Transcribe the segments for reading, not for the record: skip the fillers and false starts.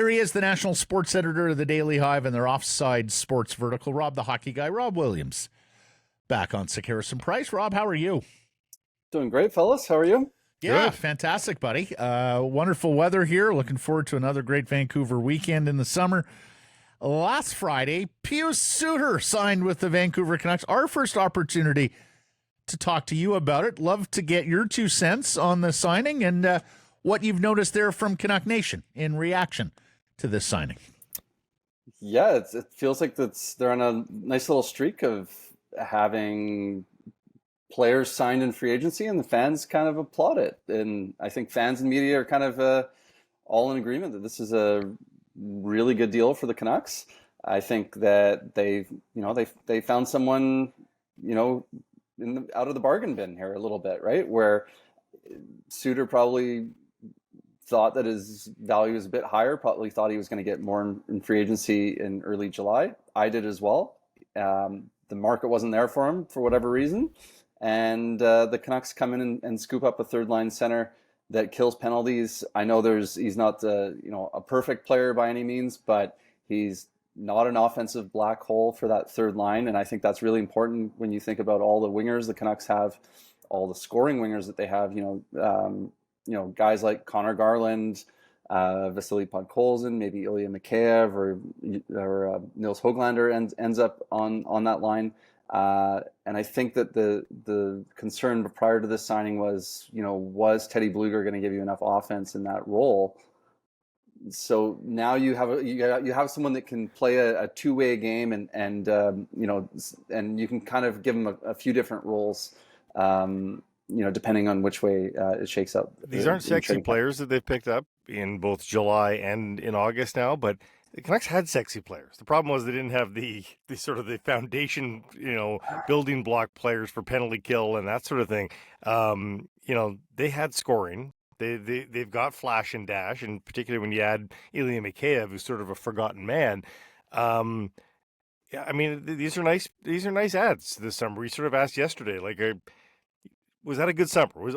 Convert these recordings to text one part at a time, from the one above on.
Here he is, the national sports editor of the Daily Hive and their offside sports vertical, Rob the Hockey Guy, Rob Williams. Back on Sekeres and Price. Rob, how are you? Doing great, fellas. How are you? Yeah, Good. fantastic, buddy. Wonderful weather here. Looking forward to another great Vancouver weekend in the summer. Last Friday, Pius Suter signed with the Vancouver Canucks. Our first opportunity to talk to you about it. Love to get your 2 cents on the signing and what you've noticed there from Canuck Nation in reaction to this signing. Yeah, it feels like they're on a nice little streak of having players signed in free agency, and the fans kind of applaud it. And I think fans and media are kind of all in agreement that this is a really good deal for the Canucks. I think that they found someone, out of the bargain bin here a little bit, right? Where Suter probably thought that his value was a bit higher, probably thought he was going to get more in free agency in early July. I did as well. The market wasn't there for him for whatever reason. And the Canucks come in and scoop up a third line center that kills penalties. I know he's not a perfect player by any means, but he's not an offensive black hole for that third line. And I think that's really important when you think about all the wingers the Canucks have, all the scoring wingers that they have, guys like Connor Garland, Vasily Podkolzin, maybe Ilya Mikheyev or Nils Höglander ends up on that line. And I think that the concern prior to this signing was Teddy Blueger going to give you enough offense in that role? So now you have someone that can play a two-way game and you can kind of give him a few different roles. Depending on which way it shakes out. These aren't sexy players that they've picked up in both July and in August now, but the Canucks had sexy players. The problem was they didn't have the sort of the foundation, building block players for penalty kill and that sort of thing. They had scoring. They've got flash and dash, and particularly when you add Ilya Mikheyev, who's sort of a forgotten man. These are nice ads this summer. We sort of asked yesterday, was that a good summer? Has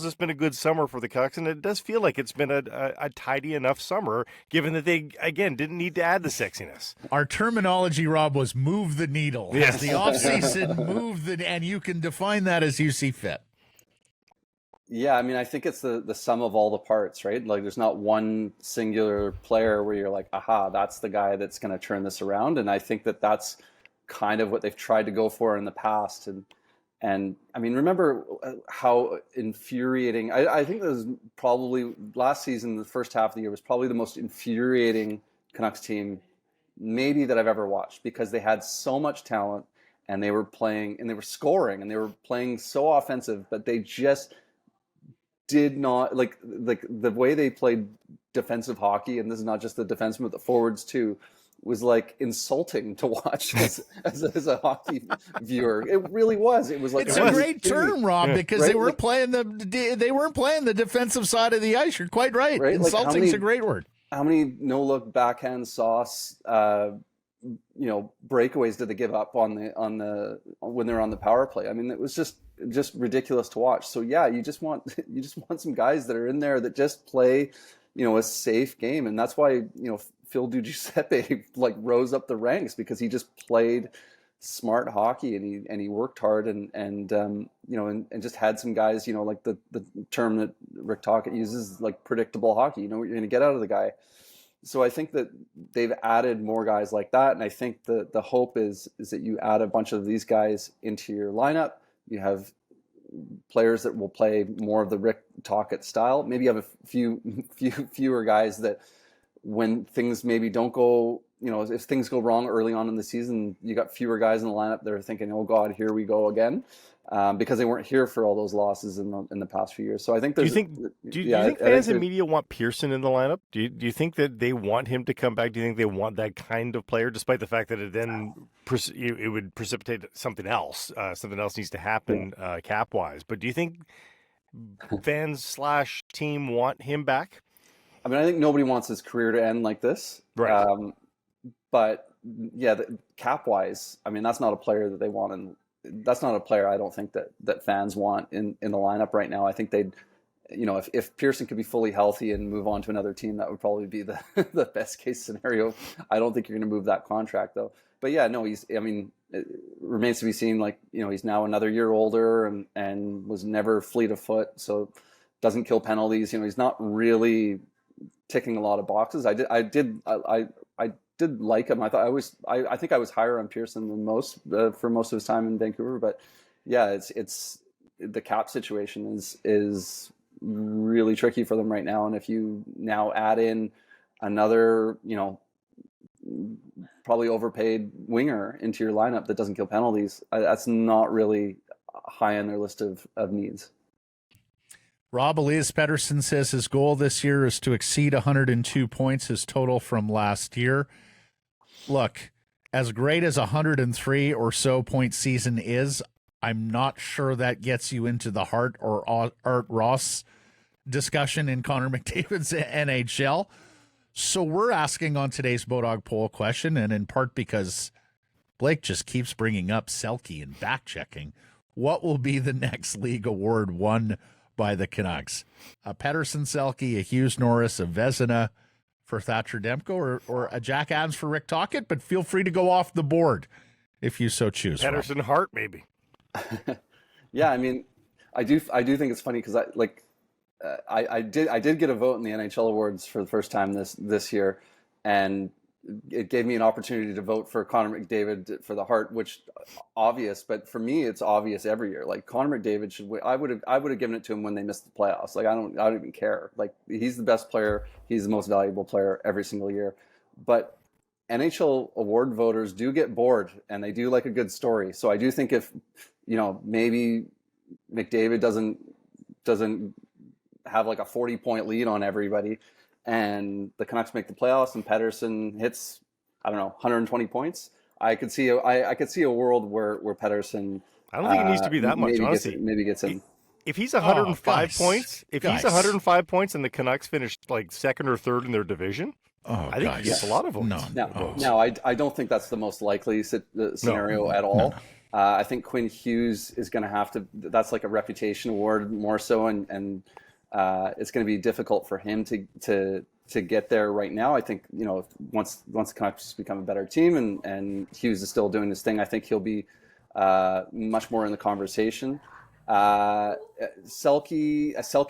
this been a good summer for the Canucks? And it does feel like it's been a tidy enough summer, given that they, again, didn't need to add the sexiness. Our terminology, Rob, was move the needle. Yes. The offseason and you can define that as you see fit. Yeah, I think it's the sum of all the parts, right? Like there's not one singular player where you're like, aha, that's the guy that's going to turn this around. And I think that that's kind of what they've tried to go for in the past. And remember how infuriating, I think it was probably last season, the first half of the year was probably the most infuriating Canucks team maybe that I've ever watched, because they had so much talent and they were playing and they were scoring and they were playing so offensive, but they just did not like the way they played defensive hockey. And this is not just the defensemen, but the forwards too, was like insulting to watch as a hockey viewer. It really was. It was like it's a great term, Rob, because they weren't playing the defensive side of the ice. You're quite right. Insulting is a great word. How many no-look backhand sauce breakaways did they give up on the when they're on the power play? It was just ridiculous to watch. So yeah, you just want some guys that are in there that just play a safe game, and that's why Phil DiGiuseppe rose up the ranks, because he just played smart hockey and he worked hard and just had some guys, like the term that Rick Tocchet uses, like predictable hockey. You know what you're going to get out of the guy. So I think that they've added more guys like that, and I think the hope is that you add a bunch of these guys into your lineup. You have players that will play more of the Rick Tocchet style. Maybe you have a fewer guys that, when things maybe don't go, if things go wrong early on in the season, you got fewer guys in the lineup that are thinking, oh God, here we go again, because they weren't here for all those losses in the past few years. So I think there's. Do you think fans and media want Pearson in the lineup? Do you think that they want him to come back? Do you think they want that kind of player, despite the fact that it then it would precipitate something else? Something else needs to happen cap wise. But do you think fans / team want him back? I think nobody wants his career to end like this. Right. But yeah, cap-wise, that's not a player that they want, and that's not a player I don't think that fans want in the lineup right now. I think they'd if Pearson could be fully healthy and move on to another team, that would probably be the the best case scenario. I don't think you're going to move that contract though. But yeah, no, it remains to be seen. Like, he's now another year older and was never fleet of foot, so doesn't kill penalties. He's not really ticking a lot of boxes. I did like him. I think I was higher on Pearson than most for most of his time in Vancouver. But yeah, it's the cap situation is really tricky for them right now. And if you now add in another, probably overpaid winger into your lineup that doesn't kill penalties, that's not really high on their list of needs. Rob Elias Pettersson says his goal this year is to exceed 102 points, his total from last year. Look, as great as 103 or so point season is, I'm not sure that gets you into the Hart or Art Ross discussion in Connor McDavid's NHL. So we're asking on today's Bodog poll question, and in part because Blake just keeps bringing up Selke and back-checking, what will be the next league award won by the Canucks? A Pettersson, Selke, a Hughes Norris, a Vezina for Thatcher Demko, or a Jack Adams for Rick Tocchet, but feel free to go off the board if you so choose. Pettersson Hart, maybe. Yeah, I do think it's funny because I did get a vote in the NHL awards for the first time this year, and it gave me an opportunity to vote for Connor McDavid for the Hart, which obvious, but for me it's obvious every year. Like, Connor McDavid should win. I would have given it to him when they missed the playoffs. Like, I don't even care. Like, he's the best player, he's the most valuable player every single year. But NHL award voters do get bored, and they do like a good story. So I do think if maybe McDavid doesn't have like a 40-point lead on everybody, and the Canucks make the playoffs, and Pettersson hits, 120 points, I could see a world where Pettersson. I don't think it needs to be that much, honestly. Maybe gets in. If he's 105 points, he's 105 points, and the Canucks finish like second or third in their division, I think he gets a lot of votes. No, I don't think that's the most likely scenario at all. No. I think Quinn Hughes is going to have to. That's like a reputation award more so, and it's going to be difficult for him to get there right now. I think once the Canucks become a better team and Hughes is still doing his thing, I think he'll be much more in the conversation. Selke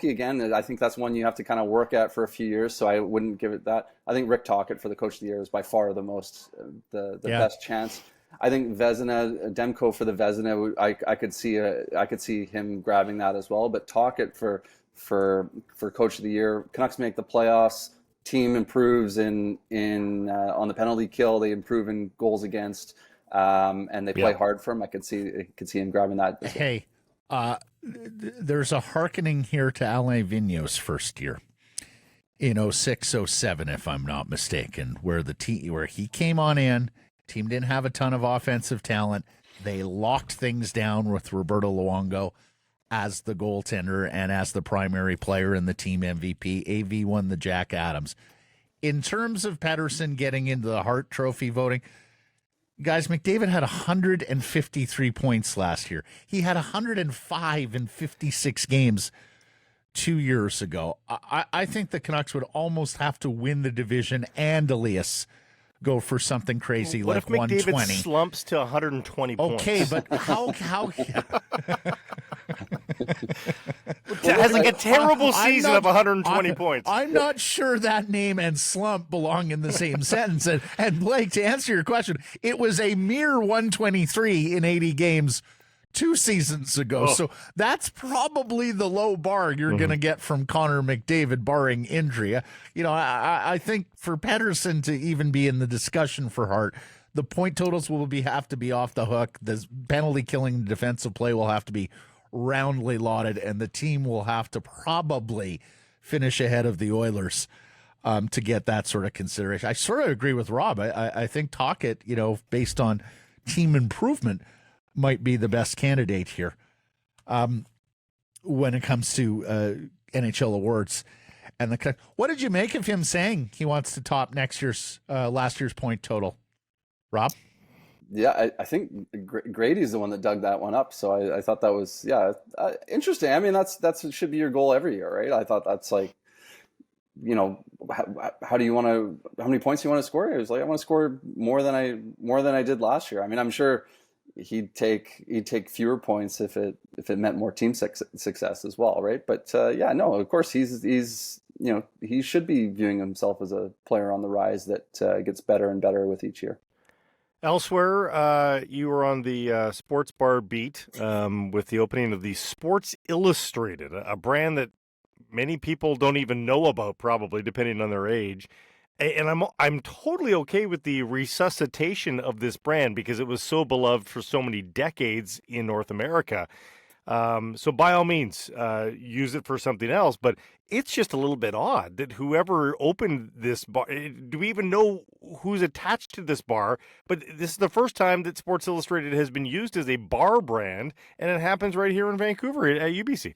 again, I think that's one you have to kind of work at for a few years, so I wouldn't give it that. I think Rick Tocchet for the Coach of the Year is by far the most best chance. I think Vezina, Demko for the Vezina, I could see him grabbing that as well. But Tocchet for Coach of the Year, Canucks make the playoffs, team improves in on the penalty kill, they improve in goals against, and they play hard for him. I could see him grabbing that. Hey, there's a hearkening here to Alain Vigneault's first year in 06-07, if I'm not mistaken, where he came on in. Team didn't have a ton of offensive talent. They locked things down with Roberto Luongo as the goaltender and as the primary player in the team MVP. AV won the Jack Adams. In terms of Pettersson getting into the Hart Trophy voting, guys, McDavid had 153 points last year. He had 105 in 56 games 2 years ago. I think the Canucks would almost have to win the division and Elias go for something crazy like 120. What if McDavid slumps to 120 points? Okay, but how has like a terrible season of 120 points. I'm not sure that name and slump belong in the same sentence. And Blake, to answer your question, it was a mere 123 in 80 games 2 seasons ago. So that's probably the low bar you're going to get from Connor McDavid, barring injury. I think for Pettersson to even be in the discussion for Hart, the point totals will have to be off the hook. The penalty killing defensive play will have to be roundly lauded, and the team will have to probably finish ahead of the Oilers to get that sort of consideration. I sort of agree with Rob. I think Tocchet, based on team improvement, might be the best candidate here when it comes to NHL awards. And what did you make of him saying he wants to top last year's point total, Rob? Yeah, I think Grady's the one that dug that one up. So I thought that was, yeah, interesting. I mean, that's should be your goal every year, right? I thought that's like, how do you want to, how many points do you want to score? It was like, I want to score more than I did last year. I mean, I'm sure he'd take fewer points if it meant more team success as well, right? But yeah, no, of course he's he should be viewing himself as a player on the rise that gets better and better with each year. Elsewhere, you were on the sports bar beat with the opening of the Sports Illustrated, a brand that many people don't even know about, probably depending on their age. And I'm totally okay with the resuscitation of this brand because it was so beloved for so many decades in North America. So by all means, use it for something else. But it's just a little bit odd that whoever opened this bar, do we even know who's attached to this bar? But this is the first time that Sports Illustrated has been used as a bar brand, and it happens right here in Vancouver at UBC.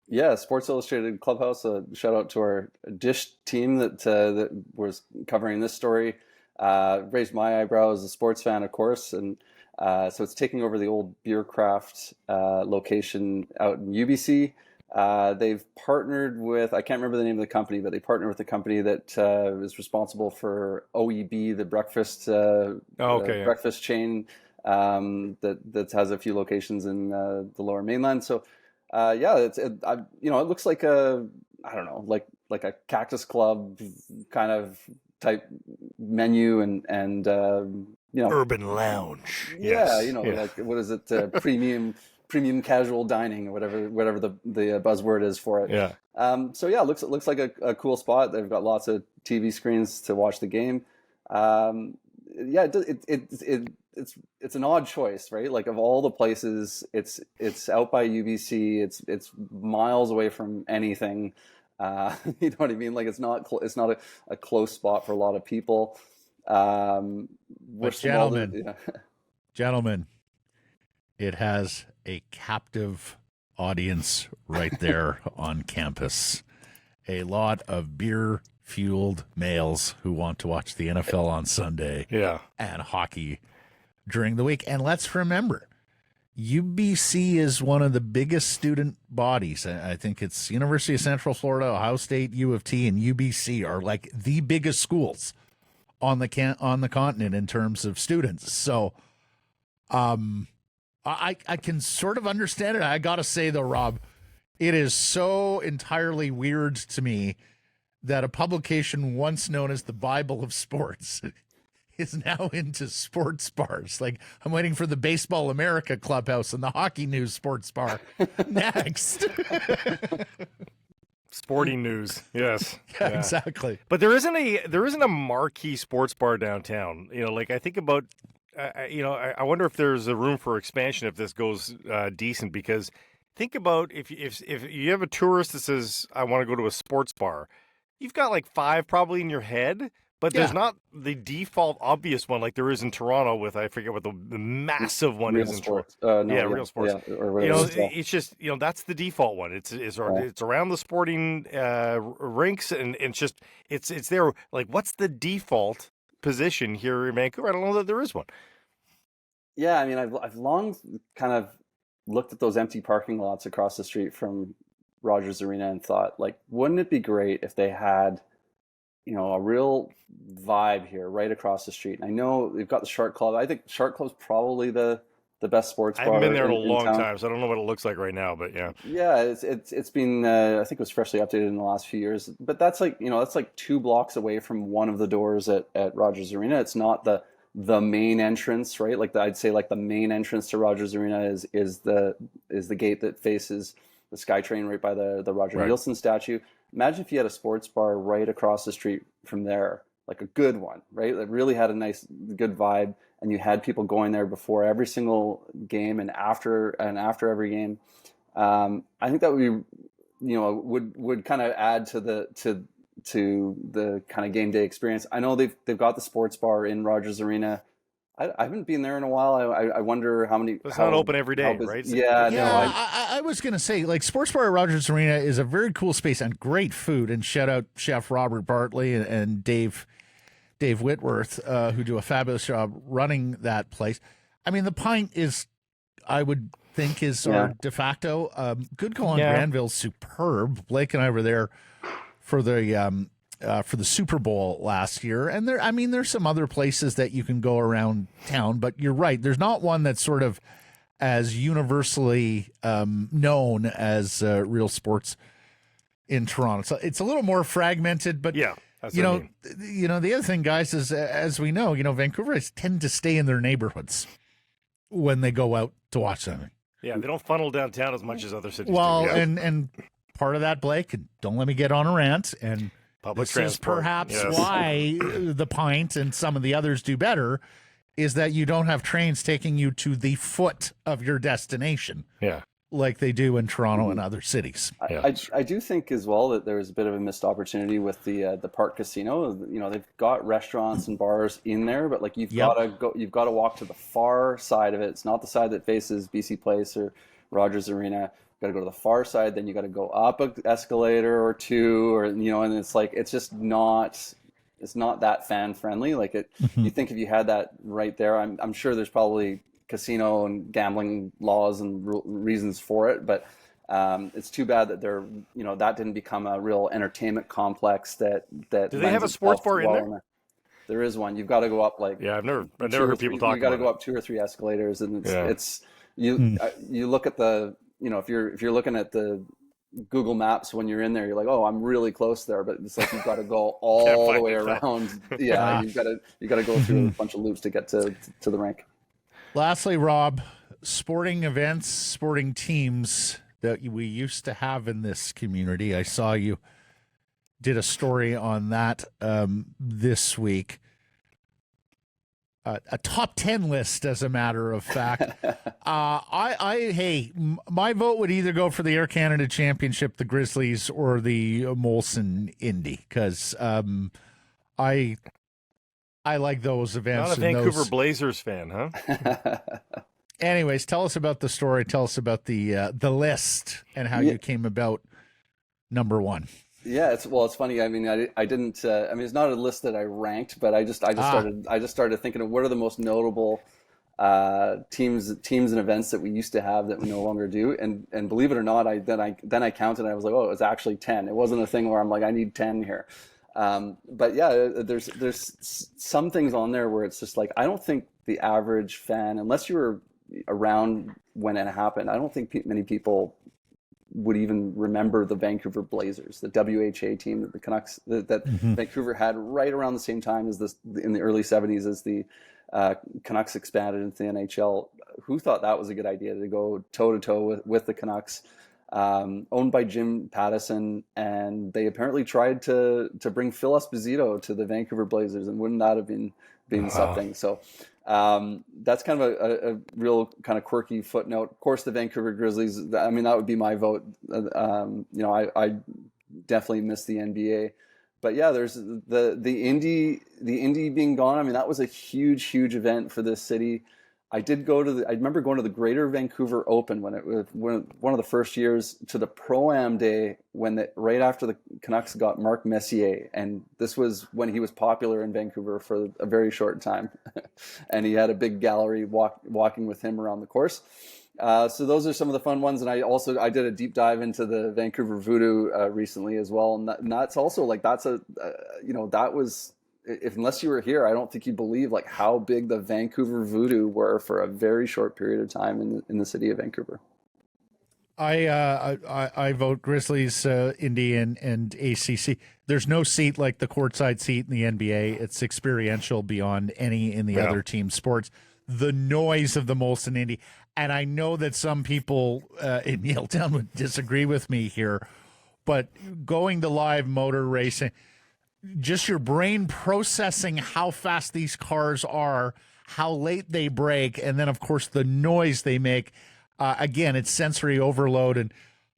Yeah, Sports Illustrated Clubhouse. Shout out to our Dish team that was covering this story. Raised my eyebrow as a sports fan, of course, and so it's taking over the old Beercraft location out in UBC. They've partnered with, I can't remember the name of the company, but they partnered with a company that is responsible for OEB, the breakfast breakfast chain that has a few locations in the Lower Mainland. So. Yeah, it looks like I don't know, like a Cactus Club kind of type menu and urban lounge. Yeah, yes. Like what is it? Premium casual dining or whatever the buzzword is for it. Yeah. So yeah, it looks like a cool spot. They've got lots of TV screens to watch the game. Yeah, it's an odd choice, right? Like of all the places, it's out by UBC. It's miles away from anything. You know what I mean? Like it's not a close spot for a lot of people. But gentlemen, it has a captive audience right there on campus. A lot of beer-fueled males who want to watch the NFL on Sunday. Yeah. And hockey during the week. And let's remember, UBC is one of the biggest student bodies. I think it's University of Central Florida, Ohio State, U of T, and UBC are like the biggest schools on the continent in terms of students. So I can sort of understand it. I got to say, though, Rob, it is so entirely weird to me that a publication once known as the Bible of Sports is now into sports bars. Like, I'm waiting for the Baseball America Clubhouse and the Hockey News Sports Bar next. Sporting news, yes. Yeah, exactly. But there isn't a marquee sports bar downtown. Like I think about, I wonder if there's a room for expansion if this goes decent. Because think about if you have a tourist that says, I want to go to a sports bar, you've got like 5 probably in your head. But there's not the default obvious one like there is in Toronto with, I forget what the massive one is in Toronto. Real Sports. Yeah, it's just, that's the default one. It's around the sporting rinks and it's there. Like, what's the default position here in Vancouver? I don't know that there is one. Yeah, I mean, I've long kind of looked at those empty parking lots across the street from Rogers Arena and thought, like, wouldn't it be great if they had a real vibe here right across the street. And I know they've got the Shark Club. I think Shark Club's probably the best sports bar. I haven't been there in a long time, so I don't know what it looks like right now, but yeah. Yeah, it's been I think it was freshly updated in the last few years. But that's like, that's like 2 blocks away from one of the doors at Rogers Arena. It's not the main entrance, right? Like I'd say like the main entrance to Rogers Arena is the gate that faces the SkyTrain right by the Roger Nielsen statue. Imagine if you had a sports bar right across the street from there, like a good one, right? That really had a nice, good vibe, and you had people going there before every single game and after every game. I think that would be, would kind of add to the kind of game day experience. I know they've got the sports bar in Rogers Arena. I haven't been there in a while. I wonder how many. It's not open every day, right? Yeah, no. I was gonna say, like, Sports Bar at Rogers Arena is a very cool space and great food. And shout out Chef Robert Bartley and Dave Dave Whitworth, who do a fabulous job running that place. I mean, the Pint is, I would think, is our de facto. Good call on Granville's superb. Blake and I were there for the Super Bowl last year, and there's some other places that you can go around town, but you're right. There's not one that's sort of as universally known as Real Sports in Toronto. So it's a little more fragmented, but the other thing, guys, is as we know, Vancouverites tend to stay in their neighborhoods when they go out to watch something. Yeah, they don't funnel downtown as much as other cities do. Yeah. And part of that, Blake, and don't let me get on a rant, and public this transport. is perhaps why the Pint and some of the others do better, is that you don't have trains taking you to the foot of your destination. Yeah. Like they do in Toronto and other cities. I do think as well that there was a bit of a missed opportunity with the Park Casino. They've got restaurants and bars in there, but like you've got to walk to the far side of it. It's not the side that faces BC Place or Rogers Arena. You've got to go to the far side, then you got to go up an escalator or two, and it's like it's just not. It's not that fan friendly. Like it, you think if you had that right there, I'm sure there's probably casino and gambling laws and reasons for it, but it's too bad that that didn't become a real entertainment complex. That do they have a sports bar in there? There is one. You've got to go up like I've never heard people talk. You got to go up 2 or 3 escalators, and you look at the if you're looking at the Google Maps when you're in there, you're like, oh, I'm really close there, but it's like you've got to go all the way around. Yeah, you got to go through a bunch of loops to get to the rink. Lastly, Rob, sporting events, sporting teams that we used to have in this community. I saw you did a story on that this week. A top 10 list, as a matter of fact. My vote would either go for the Air Canada Championship, the Grizzlies, or the Molson Indy, because I like those events. Not a Vancouver Blazers fan, huh? Anyways, tell us about the story. Tell us about the list and how you came about number one. Yeah, it's funny. I mean, I didn't. It's not a list that I ranked, but I just started thinking of what are the most notable teams and events that we used to have that we no longer do. And believe it or not, then I counted. And I was like, oh, it was actually 10. It wasn't a thing where I'm like, I need 10 here. But yeah, there's some things on there where it's just like, I don't think the average fan, unless you were around when it happened, I don't think many people would even remember the Vancouver Blazers, the WHA team that the Canucks that Vancouver had right around the same time as this in the early 70s as the Canucks expanded into the NHL. Who thought that was a good idea to go toe to toe with the Canucks? Owned by Jim Pettersson, and they apparently tried to bring Phil Esposito to the Vancouver Blazers, and wouldn't that have been something? So that's kind of a real kind of quirky footnote. Of course, the Vancouver Grizzlies, I mean, that would be my vote. I definitely miss the NBA, but yeah, there's the Indy being gone. I mean, that was a huge event for this city. I remember going to the Greater Vancouver Open when it was one of the first years, to the Pro-Am Day right after the Canucks got Mark Messier, and this was when he was popular in Vancouver for a very short time, and he had a big gallery walking with him around the course. So those are some of the fun ones, and I did a deep dive into the Vancouver Voodoo recently as well, and that's also like that was. Unless you were here, I don't think you believe like how big the Vancouver Voodoo were for a very short period of time in the city of Vancouver. I vote Grizzlies, Indy, and ACC. There's no seat like the courtside seat in the NBA. It's experiential beyond any in the other team sports. The noise of the Molson Indy, and I know that some people in Yaletown would disagree with me here, but going to live motor racing, just your brain processing how fast these cars are, how late they brake, and then, of course, the noise they make. Again, it's sensory overload. And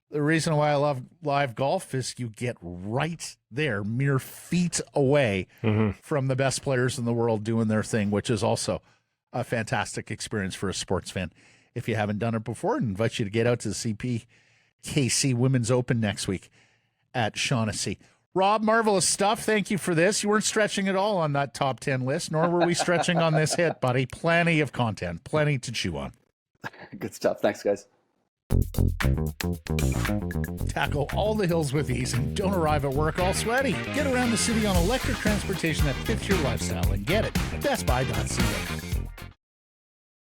the reason why I love live golf is you get right there, mere feet away from the best players in the world doing their thing, which is also a fantastic experience for a sports fan. If you haven't done it before, I invite you to get out to the CPKC Women's Open next week at Shaughnessy. Rob, marvelous stuff. Thank you for this. You weren't stretching at all on that top 10 list, nor were we stretching on this hit, buddy. Plenty of content, plenty to chew on. Good stuff. Thanks, guys. Tackle all the hills with ease and don't arrive at work all sweaty. Get around the city on electric transportation that fits your lifestyle and get it at bestbuy.ca.